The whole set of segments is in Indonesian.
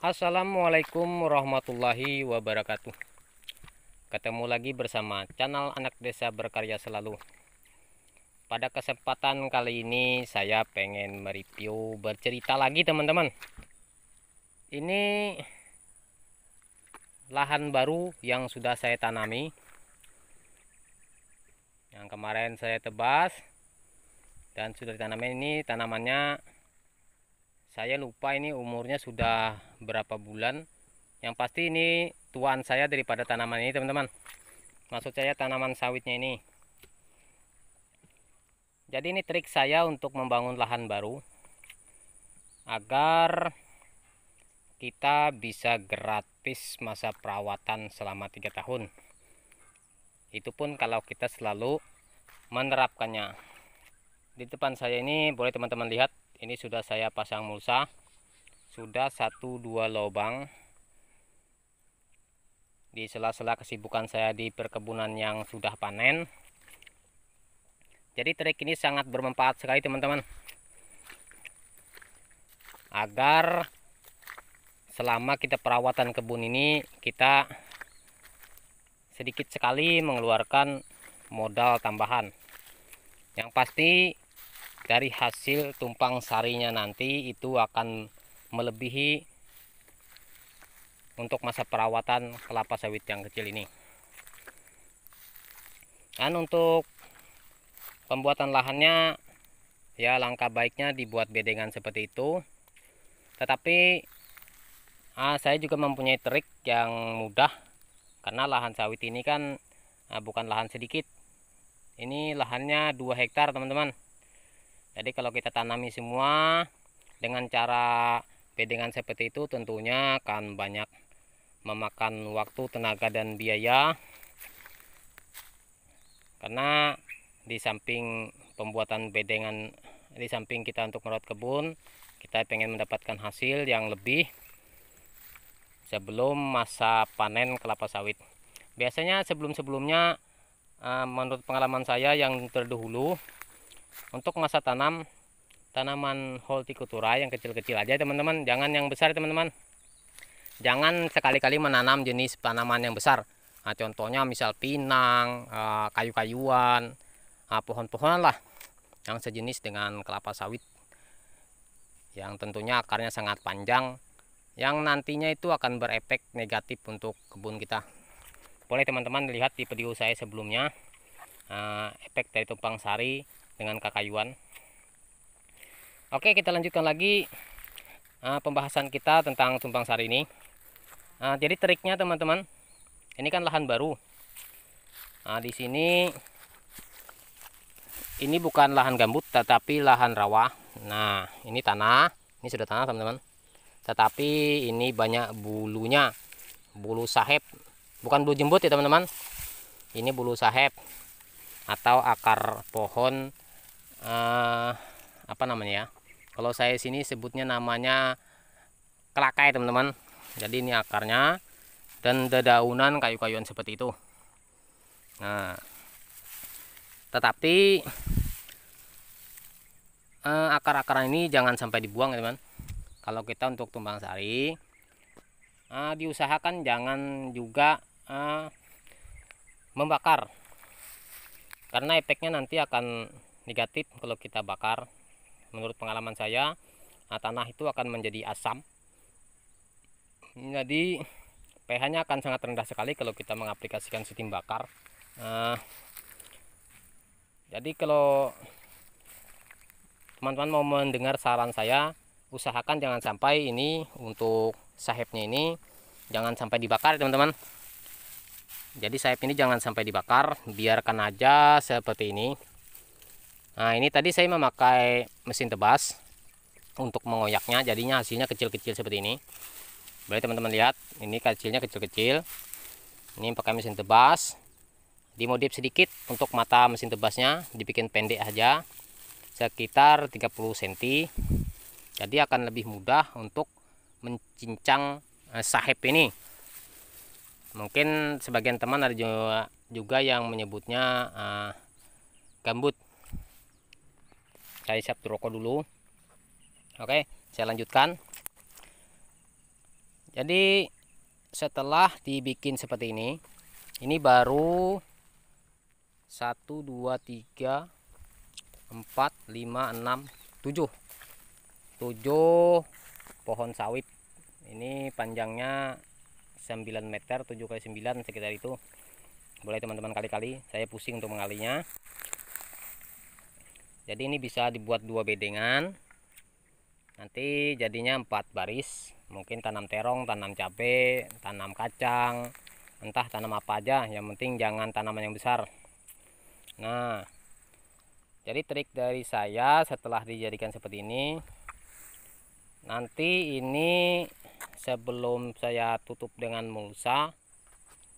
Assalamualaikum warahmatullahi wabarakatuh. Ketemu lagi bersama channel Anak Desa Berkarya Selalu. Pada kesempatan kali ini saya pengen mereview, bercerita lagi teman-teman. Ini lahan baru yang sudah saya tanami, yang kemarin saya tebas dan sudah ditanami. Ini tanamannya saya lupa ini umurnya sudah berapa bulan. Yang pasti ini tuaan saya daripada tanaman ini teman-teman. Maksud saya tanaman sawitnya ini. Jadi ini trik saya untuk membangun lahan baru agar kita bisa gratis masa perawatan selama 3 tahun. Itu pun kalau kita selalu menerapkannya. Di depan saya ini boleh teman-teman lihat, ini sudah saya pasang mulsa. Sudah 1-2 lubang. Di sela-sela kesibukan saya di perkebunan yang sudah panen. Jadi trik ini sangat bermanfaat sekali teman-teman, agar selama kita perawatan kebun ini kita sedikit sekali mengeluarkan modal tambahan. Yang pasti dari hasil tumpang sarinya nanti itu akan melebihi untuk masa perawatan kelapa sawit yang kecil ini. Dan untuk pembuatan lahannya, ya langkah baiknya dibuat bedengan seperti itu. Tetapi saya juga mempunyai trik yang mudah, karena lahan sawit ini kan bukan lahan sedikit. Ini lahannya 2 hektar teman-teman. Jadi kalau kita tanami semua dengan cara bedengan seperti itu, tentunya akan banyak memakan waktu, tenaga, dan biaya. Karena di samping pembuatan bedengan, di samping kita untuk merawat kebun, kita pengen mendapatkan hasil yang lebih sebelum masa panen kelapa sawit. Biasanya sebelum-sebelumnya, menurut pengalaman saya yang terdahulu, untuk masa tanam tanaman hortikultura yang kecil-kecil aja teman-teman, jangan yang besar teman-teman. Jangan sekali-kali menanam jenis tanaman yang besar. Contohnya misal pinang, kayu-kayuan, pohon-pohonan lah yang sejenis dengan kelapa sawit, yang tentunya akarnya sangat panjang, yang nantinya itu akan berefek negatif untuk kebun kita. Boleh teman-teman lihat di video saya sebelumnya, efek dari tumpang sari dengan kakayuan. Oke, kita lanjutkan lagi pembahasan kita tentang tumpang sari ini. Jadi triknya teman-teman, ini kan lahan baru. Di sini ini bukan lahan gambut tetapi lahan rawa. Nah, ini tanah, ini sudah tanah teman-teman. Tetapi ini banyak bulunya, bulu sahep, bukan bulu jembut ya teman-teman. Ini bulu sahep atau akar pohon, apa namanya ya? Kalau saya sini sebutnya namanya kelakai teman-teman. Jadi ini akarnya dan dedaunan kayu-kayuan seperti itu. Nah, tetapi akar-akaran ini jangan sampai dibuang ya teman. Kalau kita untuk tumpang sari, diusahakan jangan juga membakar, karena efeknya nanti akan negatif kalau kita bakar. Menurut pengalaman saya, tanah itu akan menjadi asam. Jadi pH-nya akan sangat rendah sekali kalau kita mengaplikasikan sistem bakar. Jadi kalau teman-teman mau mendengar saran saya, usahakan jangan sampai ini untuk sahepnya ini jangan sampai dibakar teman-teman. Jadi sahep ini jangan sampai dibakar, biarkan aja seperti ini. Nah, ini tadi saya memakai mesin tebas untuk mengoyaknya, jadinya hasilnya kecil-kecil seperti ini. Boleh teman-teman lihat, ini kecilnya kecil-kecil. Ini pakai mesin tebas, dimodif sedikit untuk mata mesin tebasnya, dibikin pendek aja, sekitar 30 cm. Jadi akan lebih mudah untuk mencincang sahep ini. Mungkin sebagian teman ada juga yang menyebutnya gambut. Saya siap rokok dulu. Oke, saya lanjutkan. Jadi setelah dibikin seperti ini baru 1 2 3 4 5 6 7 pohon sawit. Ini panjangnya 9 meter, 7 kali 9 sekitar itu. Boleh teman-teman kali-kali, saya pusing untuk mengalinya. Jadi ini bisa dibuat 2 bedengan. Nanti jadinya 4 baris. Mungkin tanam terong, tanam cabai, tanam kacang, entah tanam apa aja, yang penting jangan tanaman yang besar. Nah, jadi trik dari saya setelah dijadikan seperti ini, nanti ini sebelum saya tutup dengan mulsa,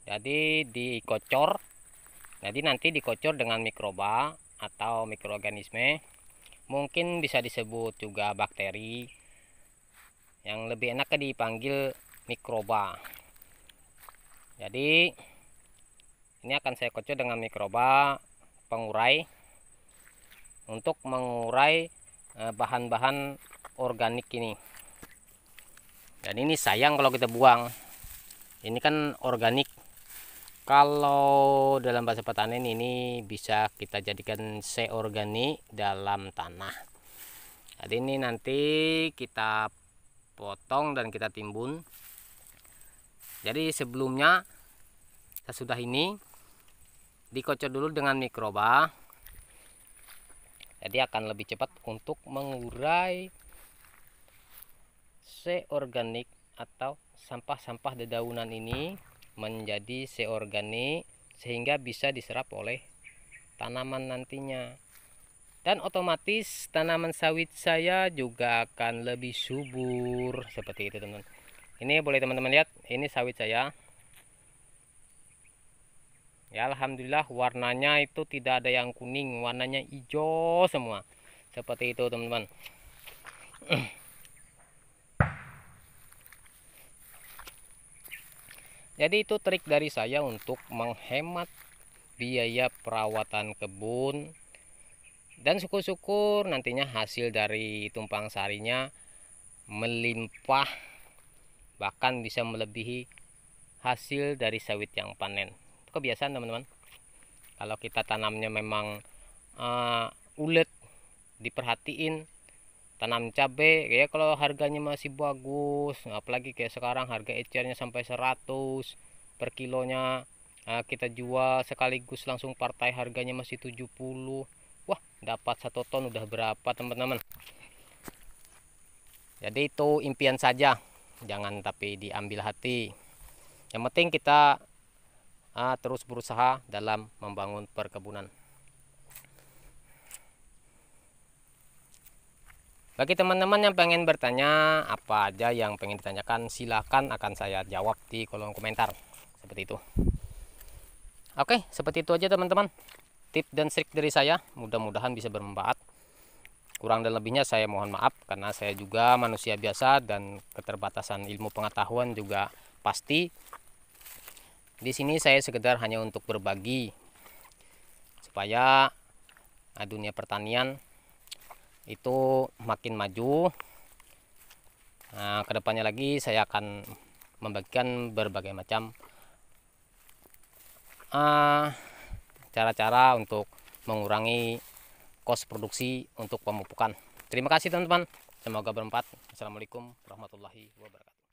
jadi dikocor. Jadi nanti dikocor dengan mikroba atau mikroorganisme, mungkin bisa disebut juga bakteri, yang lebih enak dipanggil mikroba. Jadi ini akan saya kocor dengan mikroba pengurai untuk mengurai bahan-bahan organik ini. Dan ini sayang kalau kita buang, ini kan organik. Kalau dalam bahasa pertanian ini bisa kita jadikan seorganik dalam tanah. Jadi ini nanti kita potong dan kita timbun. Jadi sebelumnya sesudah ini dikocor dulu dengan mikroba. Jadi akan lebih cepat untuk mengurai seorganik atau sampah-sampah dedaunan ini menjadi seorganik, sehingga bisa diserap oleh tanaman nantinya. Dan otomatis tanaman sawit saya juga akan lebih subur seperti itu, teman-teman. Ini boleh teman-teman lihat, ini sawit saya. Ya, alhamdulillah warnanya itu tidak ada yang kuning, warnanya hijau semua. Seperti itu, teman-teman. Jadi itu trik dari saya untuk menghemat biaya perawatan kebun, dan syukur-syukur nantinya hasil dari tumpang sarinya melimpah, bahkan bisa melebihi hasil dari sawit yang panen. Itu kebiasaan, teman-teman. Kalau kita tanamnya memang ulet, diperhatiin, tanam cabai ya, kalau harganya masih bagus, apalagi kayak sekarang harga ecernya sampai 100 per kilonya, kita jual sekaligus langsung partai harganya masih 70. Wah, dapat 1 ton udah berapa, teman-teman. Jadi itu impian saja, jangan tapi diambil hati. Yang penting kita terus berusaha dalam membangun perkebunan. Bagi teman-teman yang pengen bertanya apa aja yang pengen ditanyakan, silakan, akan saya jawab di kolom komentar. Seperti itu. Oke, seperti itu aja teman-teman. Tip dan trik dari saya, mudah-mudahan bisa bermanfaat. Kurang dan lebihnya saya mohon maaf, karena saya juga manusia biasa dan keterbatasan ilmu pengetahuan juga pasti. Di sini saya sekedar hanya untuk berbagi supaya dunia pertanian itu makin maju. Nah, kedepannya lagi saya akan membagikan berbagai macam cara-cara untuk mengurangi kos produksi untuk pemupukan. Terima kasih teman-teman, semoga bermanfaat. Assalamualaikum warahmatullahi wabarakatuh.